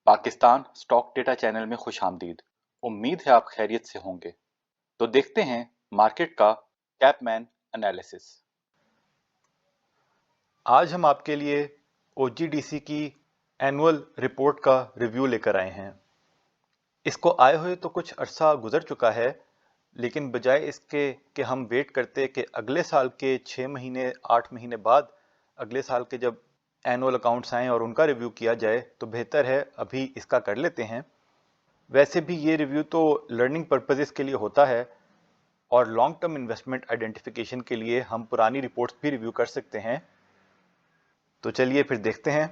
Pakistan stock data channel में खुशामदीद। उम्मीद है आप खैरियत से होंगे। तो देखते हैं मार्केट का कैपमैन एनालिसिस। आज हम आपके लिए ओजीडीसी की एनुअल रिपोर्ट का रिव्यू लेकर आए हैं। इसको आए हुए तो कुछ अरसा गुजर चुका है, लेकिन बजाय इसके कि हम वेट करते कि अगले साल के 6 महीने 8 महीने बाद अगले साल के जब एनुअल अकाउंट्स आएँ और उनका रिव्यू किया जाए, तो बेहतर है अभी इसका कर लेते हैं। वैसे भी ये रिव्यू तो लर्निंग पर्पसेस के लिए होता है और लॉन्ग टर्म इन्वेस्टमेंट आइडेंटिफिकेशन के लिए हम पुरानी रिपोर्ट्स भी रिव्यू कर सकते हैं। तो चलिए फिर देखते हैं।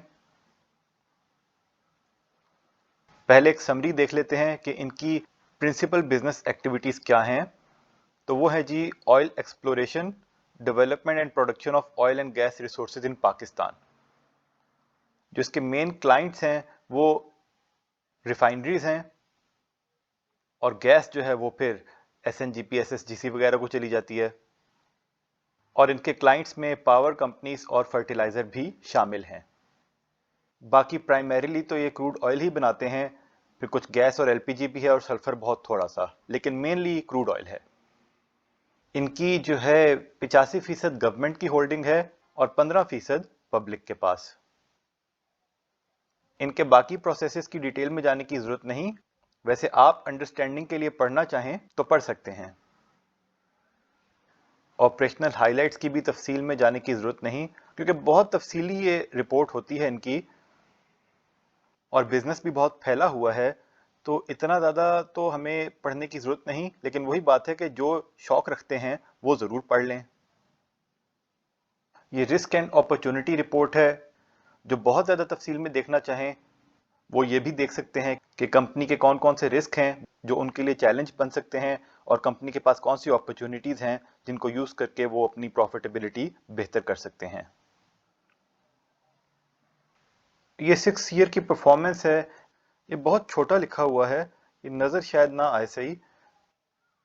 पहले एक समरी देख लेते हैं कि इनकी प्रिंसिपल बिजनेस एक्टिविटीज क्या हैं। तो वो है जी oil exploration, development and production of oil and gas resources in Pakistan. जो इसके मेन क्लाइंट्स हैं वो रिफाइनरीज हैं और गैस जो है वो फिर एसएनजीपी, एसएसजीसी वगैरह को चली जाती है। और इनके क्लाइंट्स में पावर कंपनीज और फर्टिलाइजर भी शामिल हैं। बाकी प्राइमरीली तो ये क्रूड ऑयल ही बनाते हैं, फिर कुछ गैस और एलपीजी भी है और सल्फर बहुत थोड़ा सा, लेकिन मेनली क्रूड ऑयल है। इनकी जो है 85% गवर्नमेंट की होल्डिंग है और 15% पब्लिक के पास। इनके बाकी प्रोसेसेस की डिटेल में जाने की जरूरत नहीं, वैसे आप अंडरस्टैंडिंग के लिए पढ़ना चाहें तो पढ़ सकते हैं। ऑपरेशनल हाइलाइट्स की भी तफसील में जाने की जरूरत नहीं, क्योंकि बहुत तफसीली ये रिपोर्ट होती है इनकी और बिजनेस भी बहुत फैला हुआ है, तो इतना ज़्यादा तो हमें पढ़ने की ज़रूरत नहीं। लेकिन वही बात है कि जो शौक रखते हैं वो ज़रूर पढ़ लें। ये रिस्क एंड अपॉर्चुनिटी रिपोर्ट है। जो बहुत ज़्यादा तफसील में देखना चाहें वो ये भी देख सकते हैं कि कंपनी के कौन कौन से रिस्क हैं जो उनके लिए चैलेंज बन सकते हैं और कंपनी के पास कौन सी अपॉर्चुनिटीज़ हैं जिनको यूज़ करके वो अपनी प्रॉफिटेबिलिटी बेहतर कर सकते हैं। ये 6 ईयर की परफॉर्मेंस है। ये बहुत छोटा लिखा हुआ है, ये नज़र शायद ना आए सही,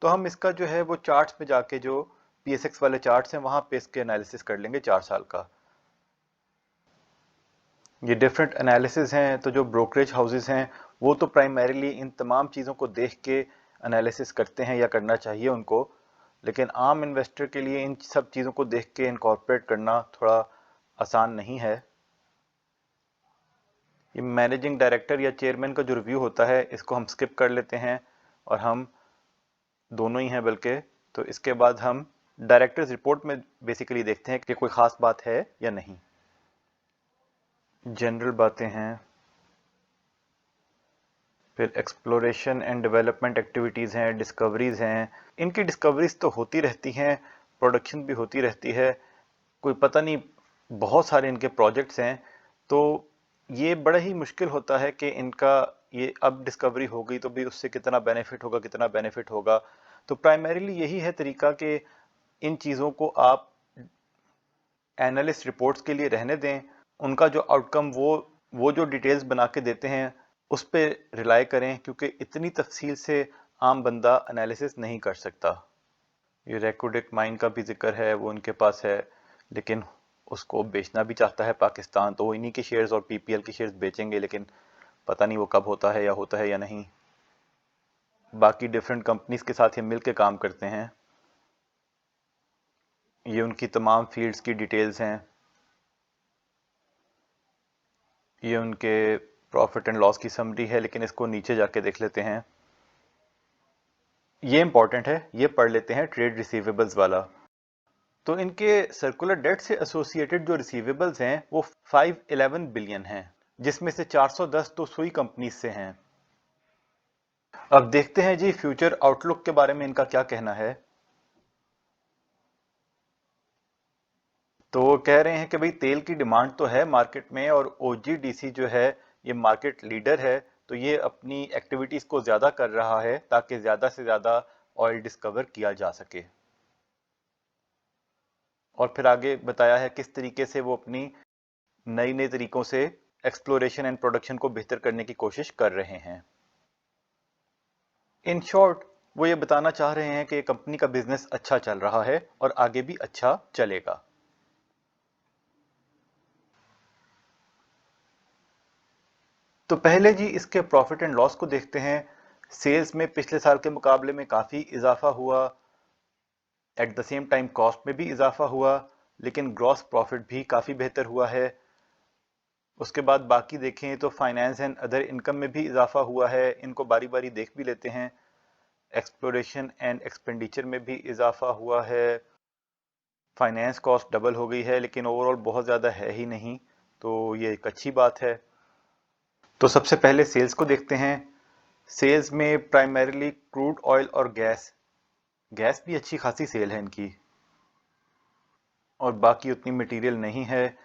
तो हम इसका जो है वो चार्ट्स पे जाके जो पीएसएक्स वाले चार्ट्स हैं वहां पे इसके एनालिसिस कर लेंगे 4 साल का। ये डिफरेंट एनालिसिस हैं, तो जो ब्रोकरेज हाउसेस हैं वो तो प्राइमरीली इन तमाम चीज़ों को देख के एनालिसिस करते हैं या करना चाहिए उनको, लेकिन आम इन्वेस्टर के लिए इन सब चीज़ों को देख के इनकॉर्पोरेट करना थोड़ा आसान नहीं है। ये मैनेजिंग डायरेक्टर या चेयरमैन का जो रिव्यू होता है इसको हम स्किप कर लेते हैं और हम दोनों ही हैं बल्कि, तो इसके बाद हम डायरेक्टर्स रिपोर्ट में बेसिकली देखते हैं कि कोई ख़ास बात है या नहीं। जनरल बातें हैं, फिर एक्सप्लोरेशन एंड डेवलपमेंट एक्टिविटीज़ हैं, डिस्कवरीज़ हैं। इनकी डिस्कवरीज तो होती रहती हैं, प्रोडक्शन भी होती रहती है, कोई पता नहीं बहुत सारे इनके प्रोजेक्ट्स हैं, तो ये बड़ा ही मुश्किल होता है कि इनका ये अब डिस्कवरी हो गई तो भी उससे कितना बेनिफिट होगा। तो प्राइमरीली यही है तरीका कि इन चीज़ों को आप एनालिस्ट रिपोर्ट्स के लिए रहने दें। उनका जो आउटकम वो जो डिटेल्स बना के देते हैं उस पर रिलाई करें, क्योंकि इतनी तफसील से आम बंदा एनालिसिस नहीं कर सकता। ये रेकोडेक माइन का भी जिक्र है, वो उनके पास है, लेकिन उसको बेचना भी चाहता है पाकिस्तान, तो वो इन्हीं के शेयर्स और पीपीएल के शेयर्स बेचेंगे, लेकिन पता नहीं वो कब होता है या नहीं। बाकी डिफरेंट कंपनीज के साथ ये मिल के काम करते हैं। ये उनकी तमाम फील्ड्स की डिटेल्स हैं। ये उनके प्रॉफिट एंड लॉस की समरी है, लेकिन इसको नीचे जाके देख लेते हैं। ये इंपॉर्टेंट है, ये पढ़ लेते हैं ट्रेड रिसीवेबल्स वाला। तो इनके सर्कुलर डेट से एसोसिएटेड जो रिसीवेबल्स हैं वो 511 बिलियन हैं, जिसमें से 410 तो सुई कंपनीज से हैं। अब देखते हैं जी फ्यूचर आउटलुक के बारे में इनका क्या कहना है। तो वो कह रहे हैं कि भाई तेल की डिमांड तो है मार्केट में और ओजीडीसी जो है ये मार्केट लीडर है, तो ये अपनी एक्टिविटीज को ज्यादा कर रहा है ताकि ज्यादा से ज्यादा ऑयल डिस्कवर किया जा सके। और फिर आगे बताया है किस तरीके से वो अपनी नई नई तरीकों से एक्सप्लोरेशन एंड प्रोडक्शन को बेहतर करने की कोशिश कर रहे हैं। इन शॉर्ट वो ये बताना चाह रहे हैं कि कंपनी का बिजनेस अच्छा चल रहा है और आगे भी अच्छा चलेगा। तो पहले जी इसके प्रॉफिट एंड लॉस को देखते हैं। सेल्स में पिछले साल के मुकाबले में काफ़ी इजाफा हुआ, at the same time cost में भी इजाफा हुआ, लेकिन ग्रॉस प्रॉफिट भी काफ़ी बेहतर हुआ है। उसके बाद बाकी देखें तो फाइनेंस एंड अदर इनकम में भी इजाफा हुआ है, इनको बारी बारी देख भी लेते हैं। एक्सप्लोरेशन एंड एक्सपेंडिचर में भी इजाफा हुआ है। फाइनेंस कॉस्ट डबल हो गई है, लेकिन ओवरऑल बहुत ज़्यादा है ही नहीं, तो ये एक अच्छी बात है। तो सबसे पहले सेल्स को देखते हैं। सेल्स में प्राइमरीली क्रूड ऑयल और गैस, गैस भी अच्छी खासी सेल है इनकी, और बाकी उतनी मटेरियल नहीं है।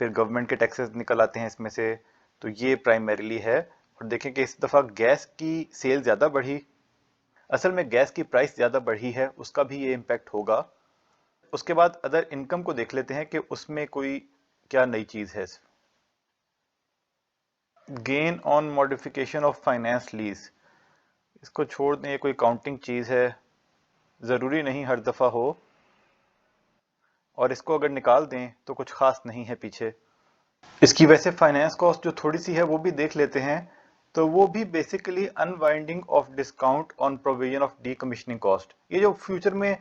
फिर गवर्नमेंट के टैक्सेस निकल आते हैं इसमें से, तो ये प्राइमरीली है। और देखें कि इस दफ़ा गैस की सेल ज़्यादा बढ़ी। असल में गैस की प्राइस ज़्यादा बढ़ी है, उसका भी ये इम्पैक्ट होगा। उसके बाद अदर इनकम को देख लेते हैं कि उसमें कोई क्या नई चीज़ है। Gain on modification of finance lease, इसको छोड़ दें, ये कोई काउंटिंग चीज़ है, ज़रूरी नहीं हर दफ़ा हो, और इसको अगर निकाल दें तो कुछ खास नहीं है पीछे। इसकी वैसे फाइनेंस कॉस्ट जो थोड़ी सी है वो भी देख लेते हैं। तो वो भी basically unwinding of discount on provision of decommissioning cost. ये जो फ्यूचर में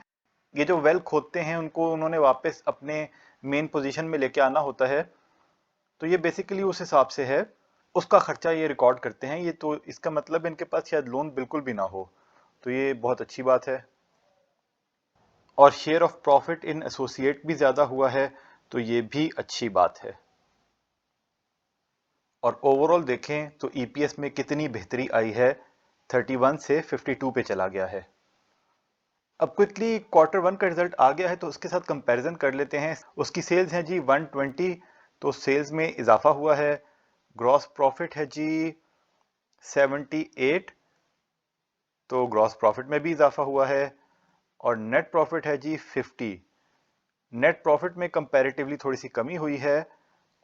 ये जो वेल खोदते हैं उनको उन्होंने वापस अपने मेन पोजीशन में लेके आना होता है, तो ये बेसिकली उस हिसाब से है, उसका खर्चा ये रिकॉर्ड करते हैं। ये तो इसका मतलब इनके पास शायद लोन बिल्कुल भी ना हो, तो ये बहुत अच्छी बात है। और share of profit in associate भी ज़्यादा हुआ है, तो ये भी अच्छी बात है। और ओवरऑल देखें तो ईपीएस में कितनी बेहतरी आई है, 31 से 52 पे चला गया है। अब क्विकली क्वार्टर वन का रिजल्ट आ गया है, तो उसके साथ कंपैरिजन कर लेते हैं। उसकी सेल्स है जी 120, तो सेल्स में इजाफा हुआ है। ग्रॉस प्रॉफिट है जी 78, तो ग्रॉस प्रॉफिट में भी इजाफा हुआ है। और नेट प्रॉफिट है जी 50। नेट प्रॉफिट में कंपैरेटिवली थोड़ी सी कमी हुई है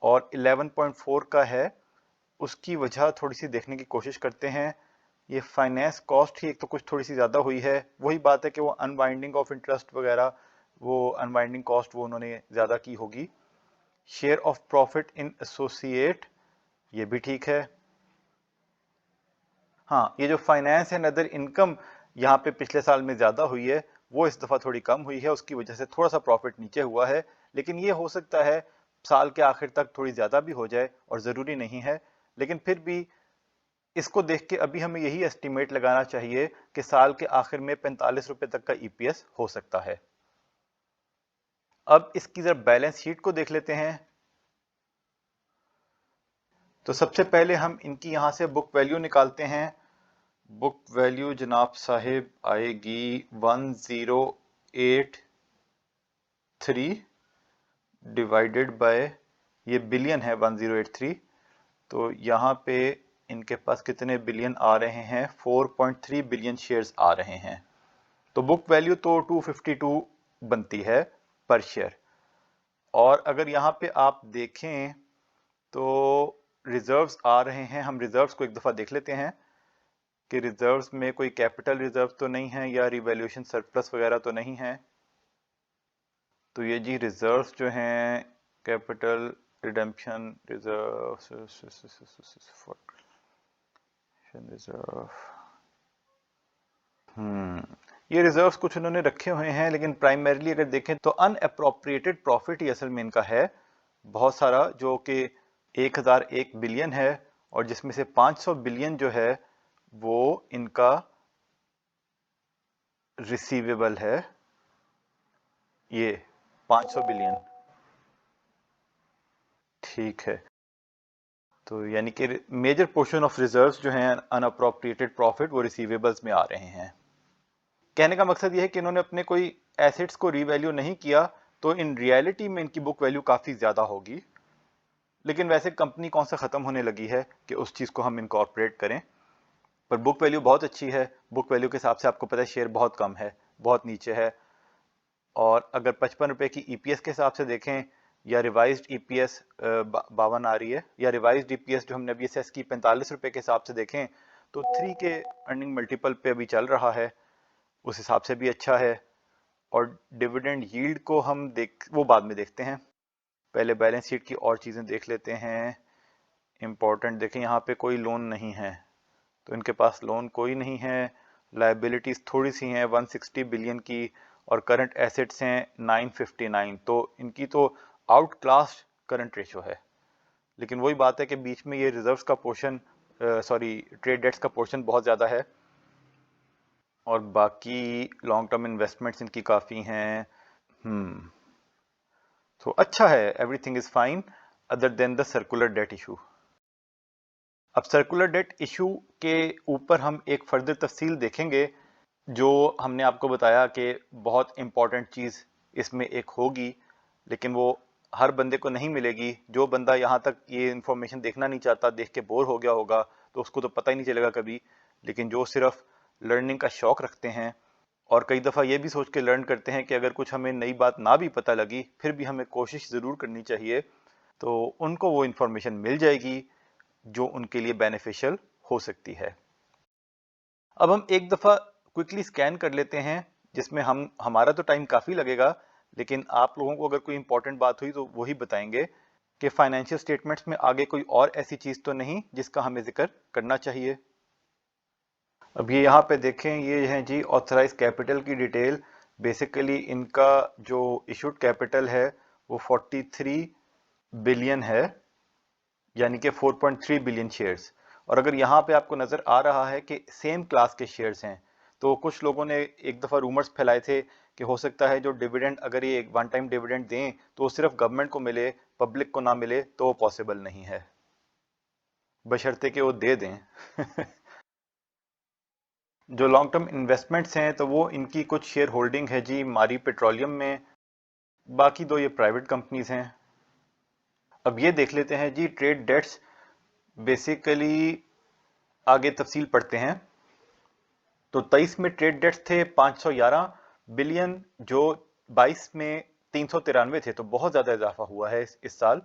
और 11.4 का है। उसकी वजह थोड़ी सी देखने की कोशिश करते हैं। ये फाइनेंस कॉस्ट ही एक तो कुछ थोड़ी सी ज़्यादा हुई है। वही बात है कि वो अनवाइंडिंग ऑफ इंटरेस्ट वगैरह, वो अनवाइंडिंग कॉस्ट वो उन्होंने ज़्यादा की होगी। Share of profit in associate, ये भी ठीक है। हाँ, ये जो फाइनेंस एंड अदर इनकम यहाँ पे पिछले साल में ज़्यादा हुई है, वो इस दफ़ा थोड़ी कम हुई है, उसकी वजह से थोड़ा सा प्रॉफिट नीचे हुआ है। लेकिन ये हो सकता है साल के आखिर तक थोड़ी ज़्यादा भी हो जाए, और ज़रूरी नहीं है। लेकिन फिर भी इसको देख के अभी हमें यही एस्टिमेट लगाना चाहिए कि साल के आखिर में 45 रुपए तक का ईपीएस हो सकता है। अब इसकी जरा बैलेंस शीट को देख लेते हैं। तो सबसे पहले हम इनकी यहां से बुक वैल्यू निकालते हैं। बुक वैल्यू जनाब साहिब आएगी 1083 डिवाइडेड बाय, ये बिलियन है 1083, तो यहाँ पे इनके पास कितने बिलियन आ रहे हैं, 4.3 बिलियन शेयर्स आ रहे हैं। तो बुक वैल्यू तो 252 बनती है पर शेयर। और अगर यहाँ पे आप देखें तो रिजर्व्स आ रहे हैं। हम रिजर्व्स को एक दफ़ा देख लेते हैं कि रिजर्व्स में कोई कैपिटल रिजर्व तो नहीं है या रिवैल्यूएशन सरप्लस वगैरह तो नहीं है। तो ये जी रिजर्व्स जो हैं, कैपिटल रिडेम्पशन रिजर्व, ये रिजर्व्स कुछ उन्होंने रखे हुए हैं, लेकिन प्राइमरीली अगर देखें तो अनअप्रोप्रिएटेड प्रॉफिट ही असल में इनका है बहुत सारा, जो कि 1001 बिलियन है, और जिसमें से 500 बिलियन जो है वो इनका रिसीवेबल है। ये 500 बिलियन, ठीक है। तो यानी कि मेजर पोर्शन ऑफ रिजर्व्स जो हैं अनअप्रोप्रिएटेड प्रॉफिट, वो रिसीवेबल्स में आ रहे हैं। कहने का मकसद ये है कि इन्होंने अपने कोई एसेट्स को रीवैल्यू नहीं किया, तो इन रियलिटी में इनकी बुक वैल्यू काफ़ी ज़्यादा होगी। लेकिन वैसे कंपनी कौन सा ख़त्म होने लगी है कि उस चीज़ को हम इनकॉर्पोरेट करें। पर बुक वैल्यू बहुत अच्छी है। बुक वैल्यू के हिसाब से आपको पता है शेयर बहुत कम है, बहुत नीचे है। और अगर 55 रुपए की ईपीएस के हिसाब से देखें, या रिवाइज्ड ईपीएस 52 आ रही है, या रिवाइज्ड ईपीएस जो हमने अभी असेस की 45 रुपए के हिसाब से देखें, तो 3 के अर्निंग मल्टीपल पे अभी चल रहा है, उस हिसाब से भी अच्छा है। और डिविडेंड यील्ड को हम वो बाद में देखते हैं, पहले बैलेंस शीट की और चीज़ें देख लेते हैं। इम्पोर्टेंट देखें, यहाँ पे कोई लोन नहीं है, तो इनके पास लोन कोई नहीं है। लाइबिलिटीज थोड़ी सी हैं 160 बिलियन की, और करंट एसेट्स हैं 959, तो इनकी तो आउट क्लास करंट रेशो है। लेकिन वही बात है कि बीच में ये रिजर्व्स का पोर्शन, ट्रेड डेट्स का पोर्शन बहुत ज़्यादा है, और बाकी लॉन्ग टर्म इन्वेस्टमेंट्स इनकी काफ़ी हैं। तो अच्छा है, everything is fine other than the circular debt issue. अब सर्कुलर डेट इशू के ऊपर हम एक फर्दर तफसील देखेंगे, जो हमने आपको बताया कि बहुत इंपॉर्टेंट चीज़ इसमें एक होगी, लेकिन वो हर बंदे को नहीं मिलेगी। जो बंदा यहाँ तक ये इंफॉर्मेशन देखना नहीं चाहता, देख के बोर हो गया होगा, तो उसको तो पता ही नहीं चलेगा कभी। लेकिन जो सिर्फ लर्निंग का शौक रखते हैं, और कई दफ़ा ये भी सोच के लर्न करते हैं कि अगर कुछ हमें नई बात ना भी पता लगी, फिर भी हमें कोशिश ज़रूर करनी चाहिए, तो उनको वो इंफॉर्मेशन मिल जाएगी जो उनके लिए बेनिफिशियल हो सकती है। अब हम एक दफ़ा क्विकली स्कैन कर लेते हैं, जिसमें हमारा तो टाइम काफ़ी लगेगा, लेकिन आप लोगों को अगर कोई इंपॉर्टेंट बात हुई तो वही बताएंगे कि फाइनेंशियल स्टेटमेंट्स में आगे कोई और ऐसी चीज़ तो नहीं जिसका हमें जिक्र करना चाहिए। अब ये यहाँ पे देखें, ये है जी ऑथराइज कैपिटल की डिटेल। बेसिकली इनका जो इशूड कैपिटल है वो 43 बिलियन है, यानी कि 4.3 बिलियन शेयर्स। और अगर यहाँ पे आपको नज़र आ रहा है कि सेम क्लास के शेयर्स हैं, तो कुछ लोगों ने एक दफ़ा रूमर्स फैलाए थे कि हो सकता है जो डिविडेंड, अगर ये एक वन टाइम डिविडेंड दें तो वो सिर्फ गवर्नमेंट को मिले, पब्लिक को ना मिले, तो वो पॉसिबल नहीं है, बशर्ते कि वो दे दें। जो लॉन्ग टर्म इन्वेस्टमेंट्स हैं, तो वो इनकी कुछ शेयर होल्डिंग है जी मारी पेट्रोलियम में, बाकी दो ये प्राइवेट कंपनीज हैं। अब ये देख लेते हैं जी ट्रेड डेट्स। बेसिकली आगे तफसील पढ़ते हैं, तो 23 में ट्रेड डेट्स थे 511 बिलियन, जो 22 में 393 थे, तो बहुत ज्यादा इजाफा हुआ है इस साल।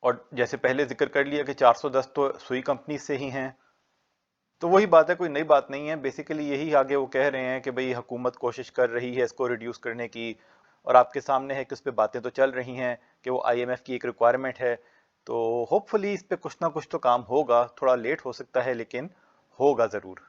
और जैसे पहले जिक्र कर लिया कि 410 तो सुई कंपनी से ही हैं, तो वही बात है, कोई नई बात नहीं है। बेसिकली यही आगे वो कह रहे हैं कि भाई हुकूमत कोशिश कर रही है इसको रिड्यूस करने की, और आपके सामने है कि उस पर बातें तो चल रही हैं कि वो आईएमएफ की एक रिक्वायरमेंट है, तो होपफुली इस पे कुछ ना कुछ तो काम होगा। थोड़ा लेट हो सकता है, लेकिन होगा ज़रूर।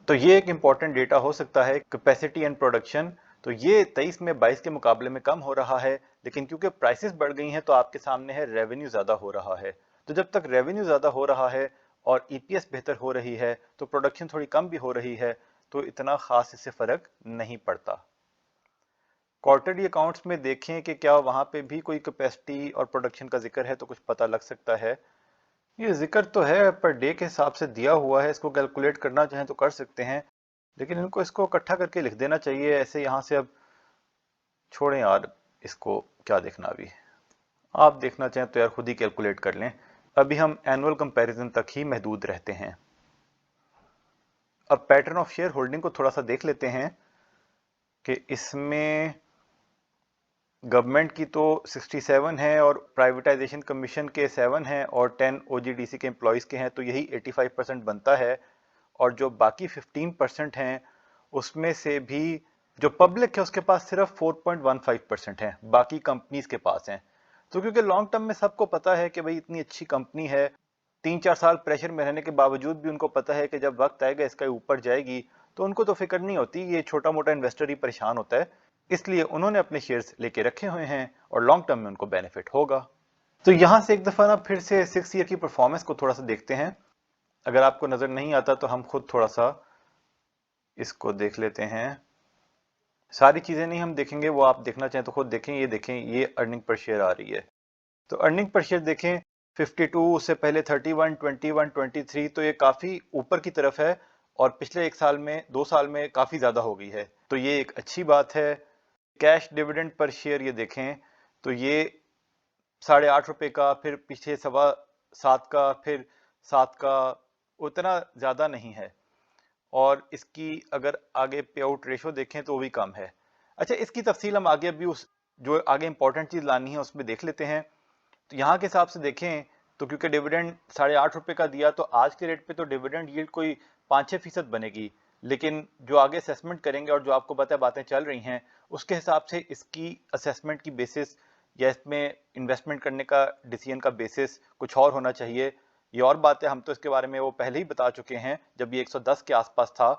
तो ये एक इम्पॉर्टेंट डेटा हो सकता है, कैपेसिटी एंड प्रोडक्शन। तो ये 23 में 22 के मुकाबले में कम हो रहा है, लेकिन क्योंकि प्राइसेस बढ़ गई हैं, तो आपके सामने है रेवेन्यू ज़्यादा हो रहा है। तो जब तक रेवेन्यू ज़्यादा हो रहा है और ईपीएस बेहतर हो रही है, तो प्रोडक्शन थोड़ी कम भी हो रही है, तो इतना खास इससे फ़र्क नहीं पड़ता। क्वार्टरली अकाउंट्स में देखें कि क्या वहाँ पे भी कोई कैपेसिटी और प्रोडक्शन का जिक्र है, तो कुछ पता लग सकता है। ये जिक्र तो है, पर डे के हिसाब से दिया हुआ है, इसको कैलकुलेट करना चाहें तो कर सकते हैं, लेकिन इनको इसको इकट्ठा करके लिख देना चाहिए ऐसे यहाँ से। अब छोड़ें यार, इसको क्या देखना, अभी आप देखना चाहें तो यार खुद ही कैलकुलेट कर लें। अभी हम एनुअल कंपैरिजन तक ही महदूद रहते हैं। अब पैटर्न ऑफ शेयर होल्डिंग को थोड़ा सा देख लेते हैं कि इसमें गवर्नमेंट की तो 67 है, और प्राइवेटाइजेशन कमीशन के 7 हैं, और 10 ओजीडीसी के एम्प्लॉयज़ के हैं, तो यही 85% बनता है। और जो बाकी 15% हैं, उसमें से भी जो पब्लिक है उसके पास सिर्फ 4.15% है, बाकी कंपनीज के पास हैं। तो क्योंकि लॉन्ग टर्म में सबको पता है कि भाई इतनी अच्छी कंपनी है, 3-4 साल प्रेशर में रहने के बावजूद भी उनको पता है कि जब वक्त आएगा इसका ऊपर जाएगी, तो उनको तो फिक्र नहीं होती, ये छोटा मोटा इन्वेस्टर ही परेशान होता है, इसलिए उन्होंने अपने शेयर्स लेके रखे हुए हैं, और लॉन्ग टर्म में उनको बेनिफिट होगा। तो यहां से एक दफा ना फिर से 6 ईयर की परफॉर्मेंस को थोड़ा सा देखते हैं। अगर आपको नजर नहीं आता तो हम खुद थोड़ा सा इसको देख लेते हैं। सारी चीजें नहीं हम देखेंगे, वो आप देखना चाहें तो खुद देखें। ये देखें, ये अर्निंग पर शेयर आ रही है, तो अर्निंग पर शेयर देखें 52, उससे पहले 31, 21, 23, तो ये काफी ऊपर की तरफ है, और पिछले 1 साल में 2 साल में काफी ज्यादा हो गई है, तो ये एक अच्छी बात है। कैश डिविडेंड पर शेयर ये देखें, तो ये 8.5 रुपए का, फिर पीछे 7.25 का, फिर 7 का, उतना ज्यादा नहीं है। और इसकी अगर आगे पे आउट रेशो देखें तो वो भी कम है। अच्छा, इसकी तफसील हम आगे अभी उस जो आगे इंपॉर्टेंट चीज लानी है उसमें देख लेते हैं। तो यहाँ के हिसाब से देखें तो क्योंकि डिविडेंड 8.5 रुपए का दिया, तो आज के रेट पे तो डिविडेंड यील्ड कोई 5-6% बनेगी, लेकिन जो आगे असेसमेंट करेंगे और जो आपको पता है बातें चल रही हैं, उसके हिसाब से इसकी असेसमेंट की बेसिस या इसमें इन्वेस्टमेंट करने का डिसीजन का बेसिस कुछ और होना चाहिए, ये और बात है। हम तो इसके बारे में वो पहले ही बता चुके हैं जब ये 110 के आसपास था।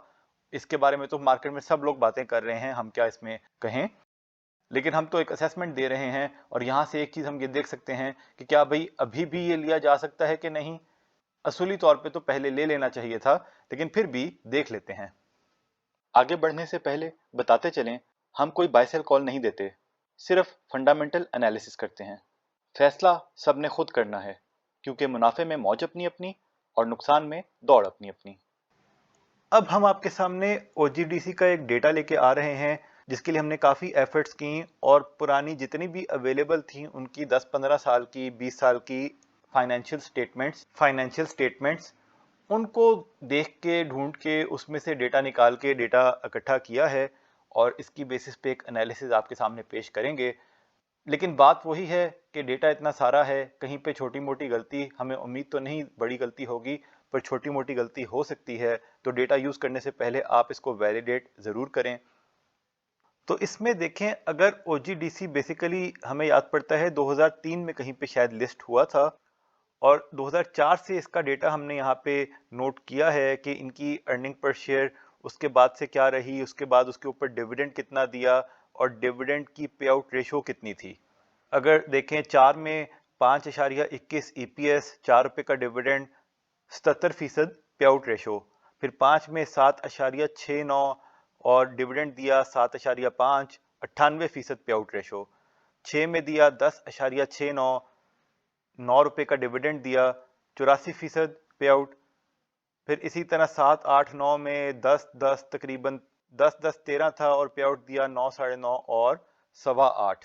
इसके बारे में तो मार्केट में सब लोग बातें कर रहे हैं, हम क्या इसमें कहें, लेकिन हम तो एक असेसमेंट दे रहे हैं। और यहाँ से एक चीज हम ये देख सकते हैं कि क्या भाई अभी भी ये लिया जा सकता है कि नहीं। असूली तौर पे तो पहले ले लेना चाहिए था, लेकिन फिर भी देख लेते हैं। आगे बढ़ने से पहले बताते चलें, हम कोई बाय सेल कॉल नहीं देते, सिर्फ फंडामेंटल एनालिसिस करते हैं। फैसला सबने खुद करना है, क्योंकि मुनाफे में मौज अपनी अपनी और नुकसान में दौड़ अपनी अपनी। अब हम आपके सामने OGDC का एक डेटा लेके आ रहे हैं, जिसके लिए हमने काफ़ी एफर्ट्स की और पुरानी जितनी भी अवेलेबल थी उनकी 10-15 साल की, 20 साल की फाइनेंशियल स्टेटमेंट्स उनको देख के, ढूंढ के, उसमें से डेटा निकाल के डेटा इकट्ठा किया है और इसकी बेसिस पे एक एनालिसिस आपके सामने पेश करेंगे। लेकिन बात वही है कि डेटा इतना सारा है, कहीं पे छोटी मोटी गलती, हमें उम्मीद तो नहीं बड़ी गलती होगी, पर छोटी मोटी गलती हो सकती है। तो डेटा यूज़ करने से पहले आप इसको वैलिडेट ज़रूर करें। तो इसमें देखें, अगर OGDC बेसिकली हमें याद पड़ता है 2003 में कहीं पे शायद लिस्ट हुआ था और 2004 से इसका डेटा हमने यहाँ पे नोट किया है कि इनकी अर्निंग पर शेयर उसके बाद से क्या रही, उसके बाद उसके ऊपर डिविडेंड कितना दिया और डिविडेंड की पे आउट रेशो कितनी थी। अगर देखें 4 में 5.21 EPS, 4 रुपये का डिविडेंड, 77% पे आउट रेशो। फिर 5 में 7.69 और डिविडेंड दिया 7.5, 98% पे आउट रेशो। 6 में दिया 10.69, 9 रुपये का डिविडेंड दिया, 84% पे आउट। फिर इसी तरह 7, 8, 9 में 10, 10 तकरीबन 10, 10, 13 था और पे आउट दिया 9, 9.5 और 8.25।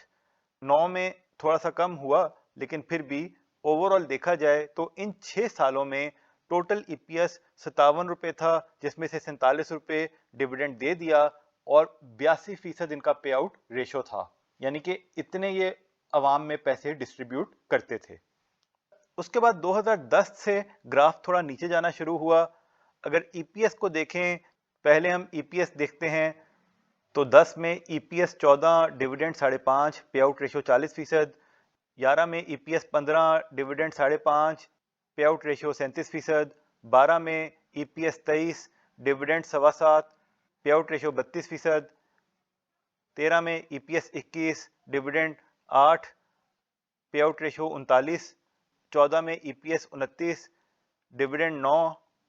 9 में थोड़ा सा कम हुआ, लेकिन फिर भी ओवरऑल देखा जाए तो इन 6 सालों में टोटल EPS 57 रुपये था, जिसमें से 47 रुपये डिविडेंड दे दिया और 82% इनका पे आउट रेशो था। यानी कि इतने ये अवाम में पैसे डिस्ट्रीब्यूट करते थे। उसके बाद 2010 से ग्राफ थोड़ा नीचे जाना शुरू हुआ। अगर EPS को देखें, पहले हम EPS देखते हैं तो 10 में EPS 14, डिविडेंड 5.5, पे आउट रेशो 40%। 11 में EPS 15, डिविडेंड 5.5, पे आउट रेशो 37%। 12 में EPS 23, डिविडेंड 7.25, पे आउट रेशो 32%। 13 में EPS 21, डिविडेंड 8, पे आउट रेशो 39। 14 में EPS 29, डिविडेंड 9,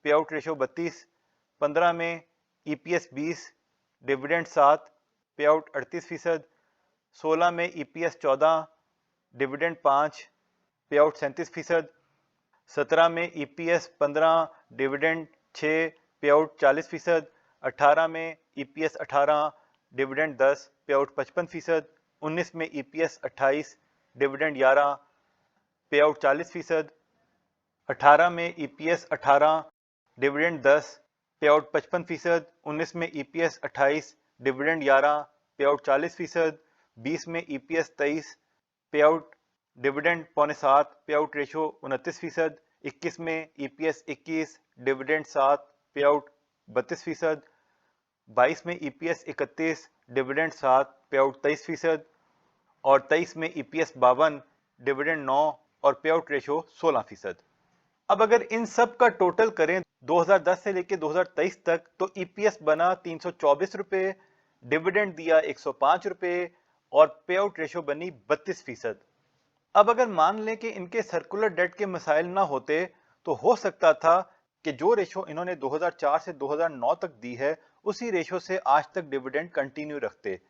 पे आउट रेशो 32। 15 में EPS 20, डिविडेंड 7, पे आउट 38%। 16 में EPS 14, डिविडेंड 5, पे आउट 37%। 17 में EPS 15, डिविडेंड 6, पे आउट 40%। 18 में EPS 18, डिविडेंड 10, पे आउट 55%। 19 में EPS 28, डिविडेंड 11, पे आउट 40%। 18 में EPS 18, डिविडेंड 10, पे आउट 55%। 19 में EPS 28, डिविडेंड 11, पे आउट 40%। 20 में EPS 23, पे आउट डिविडेंड 6.25, पे आउट रेशो 29%। 21 में EPS 21, डिविडेंड 7, पे आउट 32%। 22 में EPS 31, डिविडेंड 7, पे आउट 23%। और 23 में EPS 52, डिविडेंड 9 और पे आउट रेशो 16%। अब अगर इन सब का टोटल करें 2010 से लेकर 2023 तक, तो EPS बना 324 रुपये, डिविडेंड दिया 105 रुपये और पे आउट रेशो बनी 32%। अब अगर मान लें कि इनके सर्कुलर डेट के मसाइल ना होते, तो हो सकता था कि जो रेशो इन्होंने 2004 से 2009 तक दी है, उसी रेशो से आज तक डिविडेंड कंटिन्यू रखते।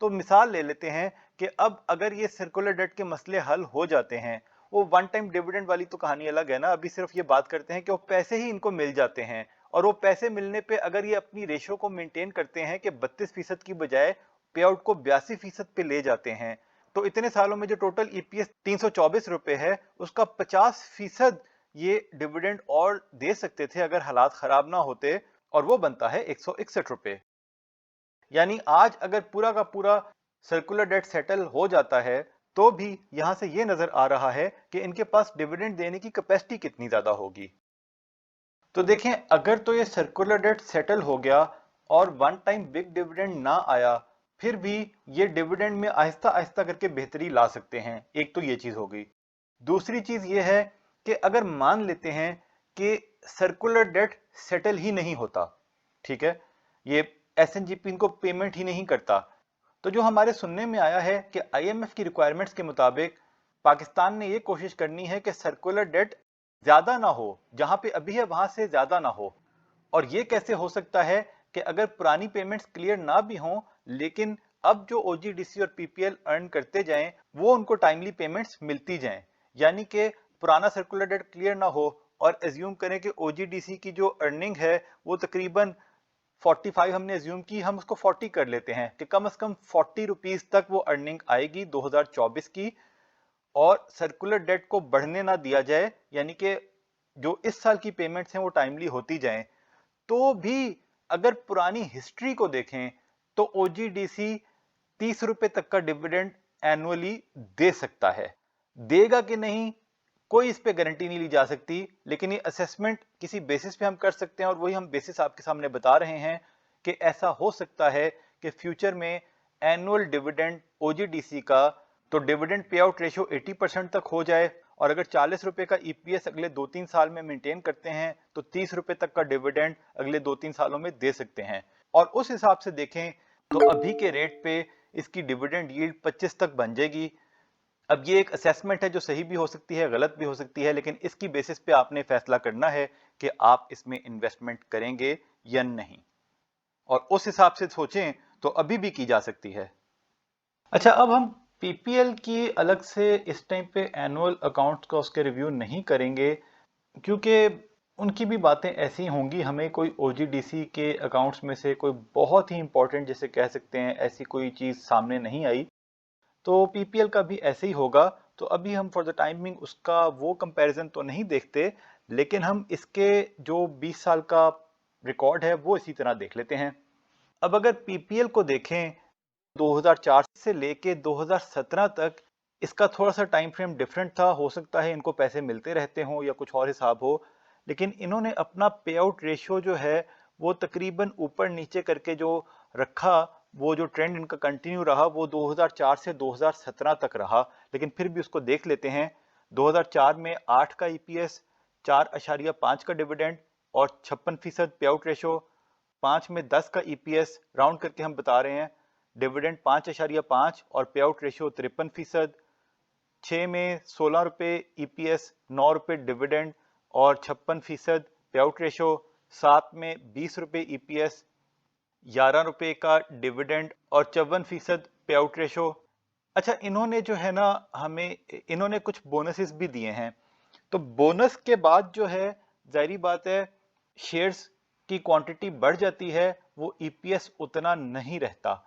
तो मिसाल ले लेते हैं कि अब अगर ये सर्कुलर डेट के मसले हल हो जाते हैं, वो वन टाइम डिविडेंड वाली तो कहानी अलग है ना, अभी सिर्फ ये बात करते हैं कि वो पैसे ही इनको मिल जाते हैं और वो पैसे मिलने पे अगर ये अपनी रेशो को मेंटेन करते हैं कि 32% की बजाय पे आउट को 82% पे ले जाते हैं, तो इतने सालों में जो टोटल EPS 324 रुपए है, उसका 50% ये डिविडेंड और दे सकते थे अगर हालात खराब ना होते, और वो बनता है 161 रुपए। यानी आज अगर पूरा का पूरा सर्कुलर डेट सेटल हो जाता है, तो भी यहां से ये नजर आ रहा है कि इनके पास डिविडेंड देने की कैपेसिटी कितनी ज्यादा होगी। तो देखें, अगर तो ये सर्कुलर डेट सेटल हो गया और वन टाइम बिग डिविडेंड ना आया, फिर भी ये डिविडेंड में आहिस्ता आहिस्ता करके बेहतरी ला सकते हैं। एक तो ये चीज हो गई। दूसरी चीज ये है कि अगर मान लेते हैं कि सर्कुलर डेट सेटल ही नहीं होता, ठीक है, ये एसएनजीपी इनको पेमेंट ही नहीं करता, तो जो हमारे सुनने में आया है कि आईएमएफ की रिक्वायरमेंट्स के मुताबिक पाकिस्तान ने ये कोशिश करनी है कि सर्कुलर डेट ज्यादा ना हो, जहां पे अभी है वहां से ज्यादा ना हो। और ये कैसे हो सकता है कि अगर पुरानी पेमेंट्स क्लियर ना भी हों, लेकिन अब जो ओजीडीसी और पीपीएल अर्न करते जाएं वो उनको टाइमली पेमेंट्स मिलती जाएं। यानी कि पुराना सर्कुलर डेट क्लियर ना हो और एज्यूम करें कि ओजीडीसी की जो अर्निंग है वो तकरीबन 45 हमने एज्यूम की, हम उसको 40 कर लेते हैं कि कम से कम 40 रुपीस तक वो अर्निंग आएगी 2024 की, और सर्कुलर डेट को बढ़ने ना दिया जाए, यानी कि जो इस साल की पेमेंट्स हैं वो टाइमली होती जाएं। तो भी अगर पुरानी हिस्ट्री को देखें तो ओजीडीसी 30 रुपए तक का डिविडेंड एनुअली दे सकता है। देगा कि नहीं कोई इस पे गारंटी नहीं ली जा सकती, लेकिन ये असेसमेंट किसी बेसिस पे हम कर सकते हैं और वही हम बेसिस आपके सामने बता रहे हैं कि ऐसा हो सकता है कि फ्यूचर में एनुअल डिविडेंड ओजीडीसी का तो डिविडेंड पे आउट रेशियो 80% तक हो जाए, और अगर 40 रुपए का ईपीएस अगले 2-3 साल में मेंटेन करते हैं तो 30 रुपए तक का डिविडेंड अगले 2-3 सालों में दे सकते हैं। और उस हिसाब से देखें तो अभी के रेट पे इसकी डिविडेंड यील्ड 25 तक बन जाएगी। अब ये एक असेसमेंट है जो सही भी हो सकती है, गलत भी हो सकती है, लेकिन इसकी बेसिस पे आपने फैसला करना है कि आप इसमें इन्वेस्टमेंट करेंगे या नहीं, और उस हिसाब से सोचें तो अभी भी की जा सकती है। अच्छा, अब हम पीपीएल की अलग से इस टाइम पे एनुअल अकाउंट्स का उसके रिव्यू नहीं करेंगे, क्योंकि उनकी भी बातें ऐसी होंगी, हमें कोई ओजीडीसी के अकाउंट्स में से कोई बहुत ही इंपॉर्टेंट जिसे कह सकते हैं ऐसी कोई चीज सामने नहीं आई, तो पीपीएल का भी ऐसे ही होगा। तो अभी हम फॉर द टाइमिंग उसका वो कंपैरिजन तो नहीं देखते, लेकिन हम इसके जो 20 साल का रिकॉर्ड है वो इसी तरह देख लेते हैं। अब अगर पीपीएल को देखें 2004 से लेके 2017 तक, इसका थोड़ा सा टाइम फ्रेम डिफरेंट था, हो सकता है इनको पैसे मिलते रहते हों या कुछ और हिसाब हो, लेकिन इन्होंने अपना पे आउट रेशियो जो है वो तकरीबन ऊपर नीचे करके जो रखा, वो जो ट्रेंड इनका कंटिन्यू रहा वो 2004 से 2017 तक रहा। लेकिन फिर भी उसको देख लेते हैं। 2004 में 8 का ईपीएस, 4.5 का डिविडेंड और 56% पे आउट रेशियो, 5 में 10 का ईपीएस, राउंड करके हम बता रहे हैं, डिविडेंड 5.5 और पे आउट रेशियो 53%, 6 में 16 रुपए ईपीएस, 9 रुपए डिविडेंड और 56% पे आउट रेशियो, 7 में 20 रुपए ईपीएस, 11 रुपए का डिविडेंड और 54% पे आउट रेशियो। अच्छा, इन्होंने जो है ना हमें इन्होंने कुछ बोनसेस भी दिए हैं, तो बोनस के बाद जो है जाहिर बात है शेयर्स की क्वांटिटी बढ़ जाती है, वो ईपीएस उतना नहीं रहता।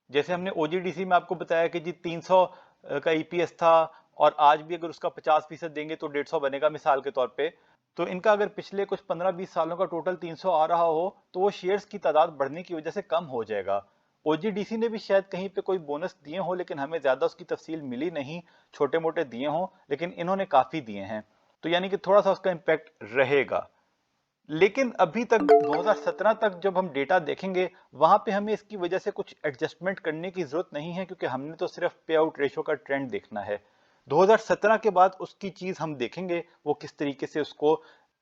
जैसे हमने ओजीडीसी में आपको बताया कि जी 300 का ईपीएस था, और आज भी अगर उसका 50% देंगे तो 150 बनेगा मिसाल के तौर पे, तो इनका अगर पिछले कुछ 15-20 सालों का टोटल 300 आ रहा हो तो वो शेयर्स की तादाद बढ़ने की वजह से कम हो जाएगा। ओजीडीसी ने भी शायद कहीं पे कोई बोनस दिए हो, लेकिन हमें ज्यादा उसकी तफसील मिली नहीं, छोटे मोटे दिए हों, लेकिन इन्होंने काफी दिए हैं, तो यानी कि थोड़ा सा उसका इम्पैक्ट रहेगा। लेकिन अभी तक 2017 तक जब हम डेटा देखेंगे वहां पे हमें इसकी वजह से कुछ एडजस्टमेंट करने की जरूरत नहीं है, क्योंकि हमने तो सिर्फ पे आउट रेशियो का ट्रेंड देखना है। 2017 के बाद उसकी चीज हम देखेंगे, वो किस तरीके से उसको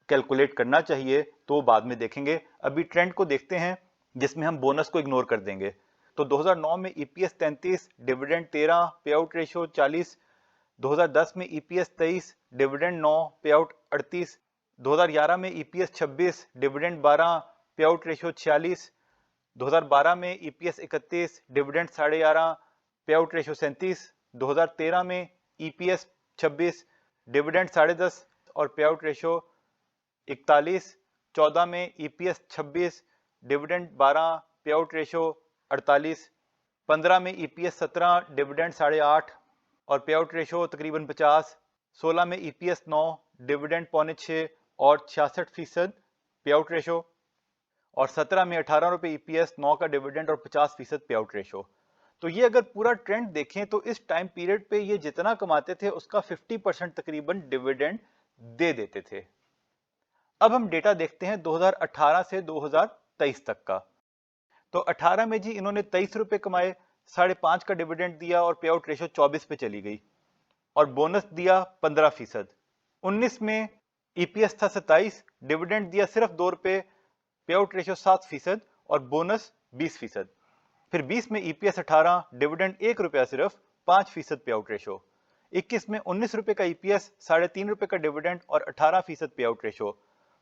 कैलकुलेट करना चाहिए तो बाद में देखेंगे। अभी ट्रेंड को देखते हैं जिसमें हम बोनस को इग्नोर कर देंगे। तो 2009 में ईपीएस 33, डिविडेंड 13, पे आउट रेशियो 40, 2010 में ईपीएस 23, डिविडेंड 9, पे आउट 38, 2011 में ईपीएस 26, डिविडेंड 12, पे आउट रेशियो 46, 2012 में ईपीएस 31, डिविडेंड 11.5, पे आउट रेशियो 37, 2013 में ईपीएस 26, डिविडेंड 10.5 और पे आउट रेशियो 41, 14 में ईपीएस 26, डिविडेंड 12, पे आउट रेशियो 48, 15 में ईपीएस 17, डिविडेंड 8.5 और पे आउट रेशियो तकरीबन 50, 16 में ईपीएस 9, डिविडेंड 5.25 और 66% पे आउट रेशियो, और 17 में 18 रुपए ईपीएस, 9 का डिविडेंड और 50% पे आउट रेशियो। तो ये अगर पूरा ट्रेंड देखें तो इस टाइम पीरियड पे ये जितना कमाते थे उसका 50% तकरीबन डिविडेंड दे देते थे। अब हम डेटा देखते हैं 2018 से 2023 तक का। तो 18 में जी इन्होंने 23 रुपए कमाए, 5.5 का डिविडेंड दिया और पे आउट रेशो 24 पे चली गई और बोनस दिया 15%। 19 में ईपीएस था 27, डिविडेंड दिया सिर्फ 2 रुपए, पे आउट रेशो 7% और बोनस 20%। फिर 20 में ईपीएस 18, डिविडेंड 1 रुपया सिर्फ, 5% पे आउट रेशो। 21 में 19 रुपए का ईपीएस, 3.5 रुपए का डिविडेंड और 18% पे आउट रेशो।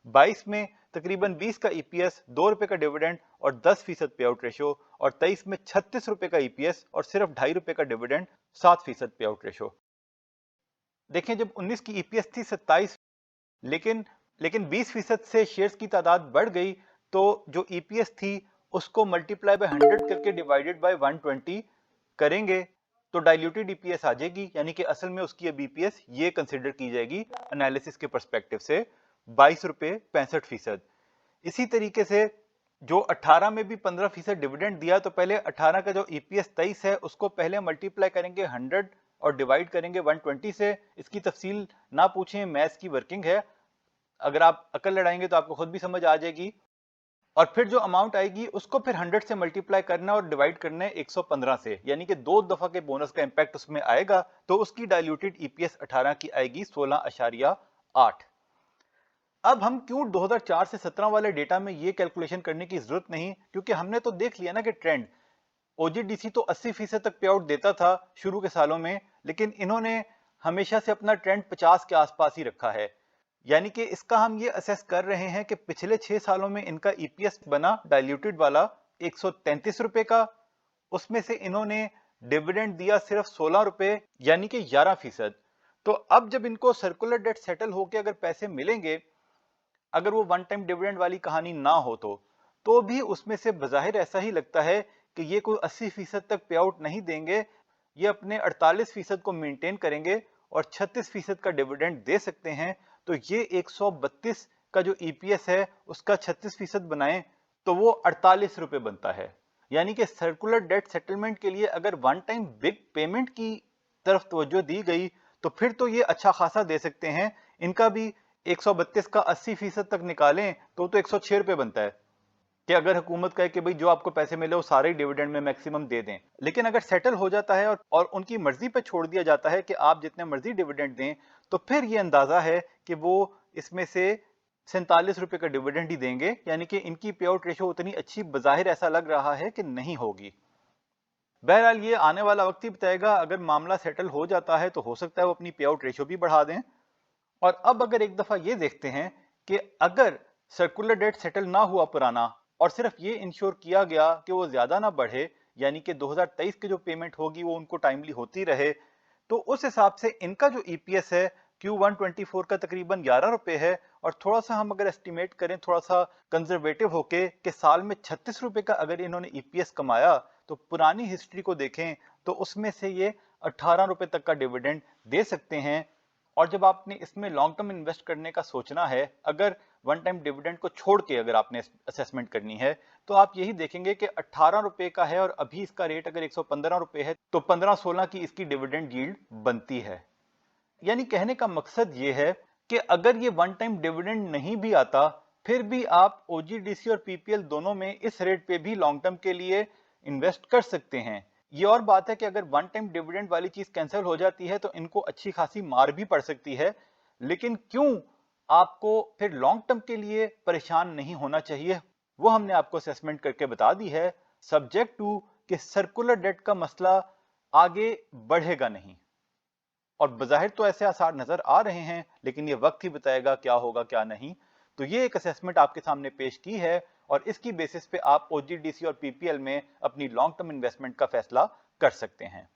22 में तकरीबन 20 का ईपीएस, 2 रुपए का डिविडेंड और 10% पे आउट रेशो और 23 में 36 रुपए का ईपीएस और सिर्फ 2.5 रुपए का डिविडेंड, 7% पे आउट रेशो। देखें जब 19 की ईपीएस थी 27, लेकिन 20% से शेयर्स की तादाद बढ़ गई तो जो ईपीएस थी उसको मल्टीप्लाई बाय 100 करके डिवाइडेड बाय 120 करेंगे तो डाइल्यूटेड ईपीएस आ जाएगी, यानी कि असल में उसकी अब ईपीएस ये कंसीडर की जाएगी एनालिसिस के पर्सपेक्टिव से 22 रुपए 65%। इसी तरीके से जो 18 में भी 15% डिविडेंड दिया तो पहले 18 का जो ईपीएस 23 है उसको पहले मल्टीप्लाई करेंगे 100 और डिवाइड करेंगे 120 से। इसकी तफसील ना पूछें, मैथ्स की वर्किंग है, अगर आप अकल लड़ाएंगे तो आपको खुद भी समझ आ जाएगी। और फिर जो अमाउंट आएगी उसको फिर 100 से मल्टीप्लाई करना और डिवाइड करना है 115 से, यानी कि 2 दफा के बोनस का इंपैक्ट उसमें आएगा तो उसकी डाइल्यूटेड ईपीएस 18 की आएगी 16.8। अब हम क्यों 2004 से 17 वाले डेटा में ये कैलकुलेशन करने की जरूरत नहीं, क्योंकि हमने तो देख लिया ना कि ट्रेंड ओजीडीसी तो 80% तक पे आउट देता था शुरू के सालों में, लेकिन इन्होंने हमेशा से अपना ट्रेंड 50 के आसपास ही रखा है। यानी कि इसका हम ये असेस कर रहे हैं कि पिछले 6 सालों में इनका ईपीएस बना डाइल्यूटेड वाला 133 रुपए का, उसमें से इन्होंने डिविडेंड दिया सिर्फ 16 रुपए यानी कि 11%। तो अब जब इनको सर्कुलर डेट सेटल होकर अगर पैसे मिलेंगे, अगर वो वन टाइम डिविडेंड वाली कहानी ना हो तो भी उसमें से बजाहिर ऐसा ही लगता है कि ये कोई 80% तक पे आउट नहीं देंगे, ये अपने 48% को मेंटेन करेंगे और 36% का डिविडेंड दे सकते हैं। तो ये 132 का जो ईपीएस है उसका 36% बनाएं तो वो 48 रुपए बनता है। यानी कि सर्कुलर डेट सेटलमेंट के लिए अगर वन टाइम बिग पेमेंट की तरफ तवज्जो दी गई तो फिर तो ये अच्छा खासा दे सकते हैं। इनका भी 132 का 80% तक निकालें तो 106 रुपए बनता है कि अगर हुकूमत कहे कि भाई जो आपको पैसे मिले वो सारे डिविडेंड में मैक्सिमम दे दें। लेकिन अगर सेटल हो जाता है और उनकी मर्जी पे छोड़ दिया जाता है कि आप जितने मर्जी डिविडेंड दें, तो फिर ये अंदाजा है कि वो इसमें से 47 रुपए का डिविडेंड ही देंगे, यानी कि इनकी पे आउट रेशो उतनी अच्छी बजाहिर ऐसा लग रहा है कि नहीं होगी। बहरहाल ये आने वाला वक्त ही बताएगा, अगर मामला सेटल हो जाता है तो हो सकता है वो अपनी पे आउट रेशो भी बढ़ा दें। और अब अगर एक दफा ये देखते हैं कि अगर सर्कुलर डेट सेटल ना हुआ पुराना और सिर्फ ये इंश्योर किया गया कि वो ज्यादा ना बढ़े, यानी कि 2023 की जो पेमेंट होगी वो उनको टाइमली होती रहे, तो उस हिसाब से इनका जो ईपीएस है Q124 का तकरीबन 11 रुपए है। और थोड़ा सा हम अगर एस्टिमेट करें, थोड़ा सा कंजर्वेटिव होके कि साल में 36 रुपए का अगर इन्होंने ईपीएस कमाया तो पुरानी हिस्ट्री को देखें तो उसमें से ये 18 रुपए तक का डिविडेंड दे सकते हैं। और जब आपने इसमें लॉन्ग टर्म इन्वेस्ट करने का सोचना है, अगर वन टाइम डिविडेंड को छोड़ के अगर आपने असेसमेंट करनी है, तो आप यही देखेंगे कि 18 रुपए का है और अभी इसका रेट अगर 115 रुपए है तो 15-16 की इसकी डिविडेंड यील्ड बनती है। यानी कहने का मकसद ये है कि अगर ये वन टाइम डिविडेंड नहीं भी आता फिर भी आप ओजीडीसी और पीपीएल दोनों में इस रेट पे भी लॉन्ग टर्म के लिए इन्वेस्ट कर सकते हैं। ये और बात है कि अगर वन टाइम डिविडेंड वाली चीज कैंसिल हो जाती है तो इनको अच्छी खासी मार भी पड़ सकती है, लेकिन क्यों आपको फिर लॉन्ग टर्म के लिए परेशान नहीं होना चाहिए वो हमने आपको असेसमेंट करके बता दी है, सब्जेक्ट टू कि सर्कुलर डेट का मसला आगे बढ़ेगा नहीं। और बज़ाहिर तो ऐसे आसार नजर आ रहे हैं, लेकिन ये वक्त ही बताएगा क्या होगा क्या नहीं। तो ये एक असेसमेंट आपके सामने पेश की है और इसकी बेसिस पे आप ओजीडीसी और पीपीएल में अपनी लॉन्ग टर्म इन्वेस्टमेंट का फैसला कर सकते हैं।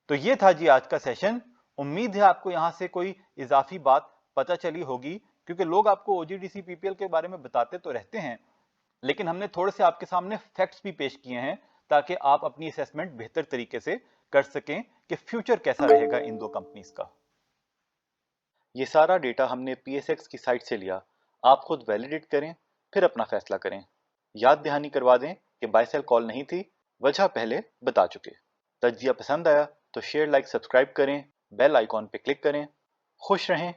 तो ये था जी आज का सेशन। उम्मीद है आपको यहां से कोई इजाफी बात पता चली होगी, क्योंकि लोग आपको ओजीडीसी पीपीएल के बारे में बताते तो रहते हैं, लेकिन हमने थोड़े से आपके सामने फैक्ट्स भी पेश किए हैं ताकि आप अपनी असेसमेंट बेहतर तरीके से कर सकें कि फ्यूचर कैसा रहेगा इन दो कंपनीज का। ये सारा डेटा हमने पीएसएक्स की साइट से लिया, आप खुद वैलिडेट करें फिर अपना फैसला करें। याद दहानी करवा दें कि बाय सेल कॉल नहीं थी, वजह पहले बता चुके। तज्जिया पसंद आया तो शेयर लाइक सब्सक्राइब करें, बेल आइकॉन पे क्लिक करें। खुश रहें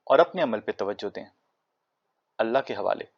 और अपने अमल पे तवज्जो दें। अल्लाह के हवाले।